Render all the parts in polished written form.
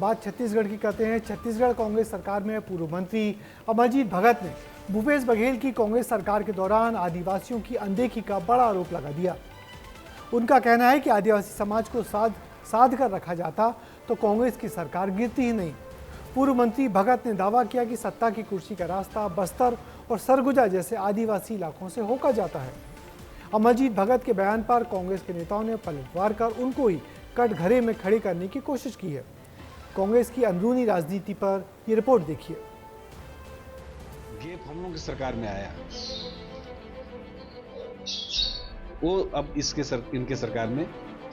बात छत्तीसगढ़ की करते हैं। छत्तीसगढ़ कांग्रेस सरकार में पूर्व मंत्री अमरजीत भगत ने भूपेश बघेल की कांग्रेस सरकार के दौरान आदिवासियों की अनदेखी का बड़ा आरोप लगा दिया। उनका कहना है कि आदिवासी समाज को साध कर रखा जाता तो कांग्रेस की सरकार गिरती ही नहीं। पूर्व मंत्री भगत ने दावा किया कि सत्ता की कुर्सी का रास्ता बस्तर और सरगुजा जैसे आदिवासी इलाकों से होकर जाता है। अमरजीत भगत के बयान पर कांग्रेस के नेताओं ने पलटवार कर उनको ही कटघरे में खड़े करने की कोशिश की है। कांग्रेस की अंदरूनी राजनीति पर ये रिपोर्ट देखिए। गेप हम लोग की सरकार में आया, वो अब इनके सरकार में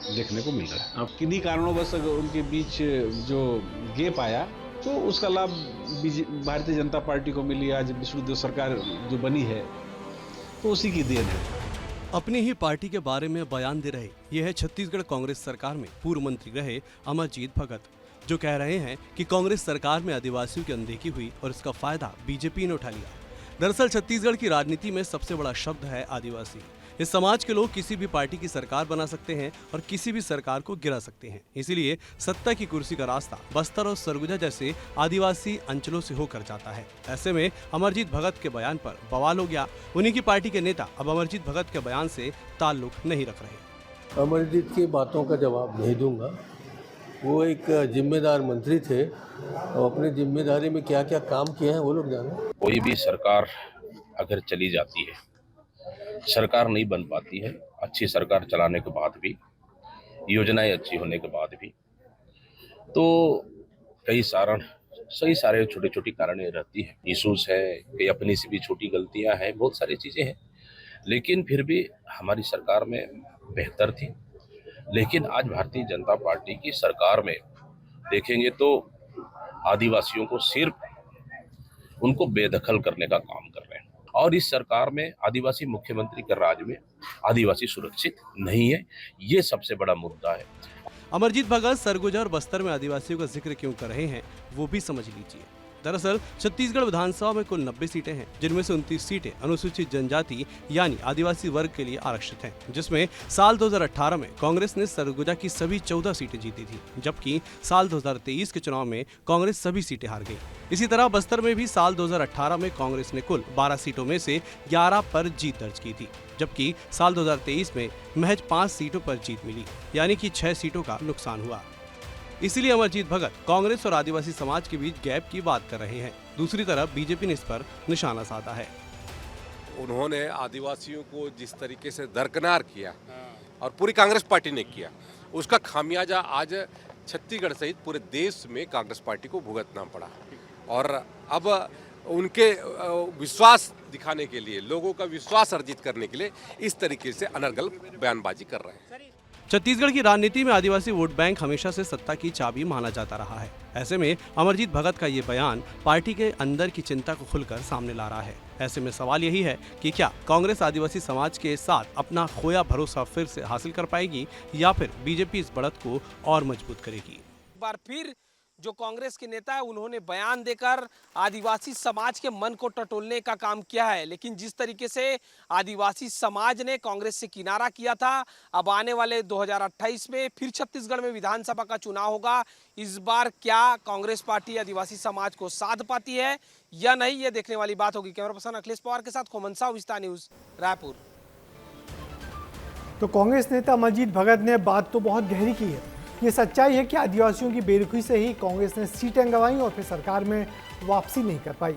देखने को मिल रहा है। अब किन्हीं कारणों से उनके बीच जो गेप आया तो उसका लाभ भारतीय जनता पार्टी को मिली। आज विष्णुदेव सरकार जो बनी है तो उसी की देन है। अपनी ही पार्टी के बारे में बयान दे रहे ये है छत्तीसगढ़ कांग्रेस सरकार में पूर्व मंत्री रहे अमरजीत भगत, जो कह रहे हैं कि कांग्रेस सरकार में आदिवासियों की अनदेखी हुई और इसका फायदा बीजेपी ने उठा लिया। दरअसल छत्तीसगढ़ की राजनीति में सबसे बड़ा शब्द है आदिवासी। इस समाज के लोग किसी भी पार्टी की सरकार बना सकते हैं और किसी भी सरकार को गिरा सकते हैं। इसीलिए सत्ता की कुर्सी का रास्ता बस्तर और सरगुजा जैसे आदिवासी अंचलों से होकर जाता है। ऐसे में अमरजीत भगत के बयान पर बवाल हो गया। उन्हीं की पार्टी के नेता अब अमरजीत भगत के बयान से ताल्लुक नहीं रख रहे। अमरजीत की बातों का जवाब नहीं दूंगा। वो एक जिम्मेदार मंत्री थे और अपनी जिम्मेदारी में क्या क्या काम किए हैं वो लोग जाने। कोई भी सरकार अगर चली जाती है, सरकार नहीं बन पाती है, अच्छी सरकार चलाने के बाद भी, योजनाएं अच्छी होने के बाद भी, तो कई सारे छोटे छोटी कारणें रहती है, इशूज है, कई अपनी से भी छोटी गलतियां हैं, बहुत सारी चीजें हैं, लेकिन फिर भी हमारी सरकार में बेहतर थी। लेकिन आज भारतीय जनता पार्टी की सरकार में देखेंगे तो आदिवासियों को सिर्फ उनको बेदखल करने का काम कर रहे हैं। और इस सरकार में आदिवासी मुख्यमंत्री के राज में आदिवासी सुरक्षित नहीं है, ये सबसे बड़ा मुद्दा है। अमरजीत भगत सरगुजा और बस्तर में आदिवासियों का जिक्र क्यों कर रहे हैं वो भी समझ लीजिए। दरअसल छत्तीसगढ़ विधानसभा में कुल 90 सीटें हैं, जिनमें से 29 सीटें अनुसूचित जनजाति यानी आदिवासी वर्ग के लिए आरक्षित हैं, जिसमें साल 2018 में कांग्रेस ने सरगुजा की सभी 14 सीटें जीती थी, जबकि साल 2023 के चुनाव में कांग्रेस सभी सीटें हार गई। इसी तरह बस्तर में भी साल 2018 में कांग्रेस ने कुल 12 सीटों में से 11 पर जीत दर्ज की थी, जबकि साल 2023 में महज 5 सीटों पर जीत मिली, यानी कि 6 सीटों का नुकसान हुआ। इसीलिए अमरजीत भगत कांग्रेस और आदिवासी समाज के बीच गैप की बात कर रहे हैं। दूसरी तरफ बीजेपी ने इस पर निशाना साधा है। उन्होंने आदिवासियों को जिस तरीके से दरकिनार किया और पूरी कांग्रेस पार्टी ने किया, उसका खामियाजा आज छत्तीसगढ़ सहित पूरे देश में कांग्रेस पार्टी को भुगतना पड़ा। और अब उनके विश्वास दिखाने के लिए, लोगों का विश्वास अर्जित करने के लिए इस तरीके से अनर्गल बयानबाजी कर रहे हैं। छत्तीसगढ़ की राजनीति में आदिवासी वोट बैंक हमेशा से सत्ता की चाबी माना जाता रहा है। ऐसे में अमरजीत भगत का ये बयान पार्टी के अंदर की चिंता को खुलकर सामने ला रहा है। ऐसे में सवाल यही है कि क्या कांग्रेस आदिवासी समाज के साथ अपना खोया भरोसा फिर से हासिल कर पाएगी या फिर बीजेपी इस बढ़त को और मजबूत करेगी। एक बार फिर जो कांग्रेस के नेता है उन्होंने बयान देकर आदिवासी समाज के मन को टटोलने का काम किया है, लेकिन जिस तरीके से आदिवासी समाज ने कांग्रेस से किनारा किया था, अब आने वाले 2028 में फिर छत्तीसगढ़ में विधानसभा का चुनाव होगा। इस बार क्या कांग्रेस पार्टी आदिवासी समाज को साध पाती है या नहीं, ये देखने वाली बात होगी। कैमरा पर्सन अखिलेश पवार के साथ खोमन साहू, विस्तार न्यूज, रायपुर। तो कांग्रेस नेता अमरजीत भगत ने बात तो बहुत गहरी की है। ये सच्चाई है कि आदिवासियों की बेरुखी से ही कांग्रेस ने सीटें गंवाई और फिर सरकार में वापसी नहीं कर पाई।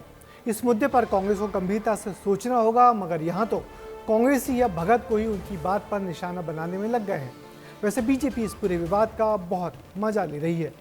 इस मुद्दे पर कांग्रेस को गंभीरता से सोचना होगा, मगर यहाँ तो कांग्रेस ही या भगत को ही उनकी बात पर निशाना बनाने में लग गए हैं। वैसे बीजेपी इस पूरे विवाद का बहुत मजा ले रही है।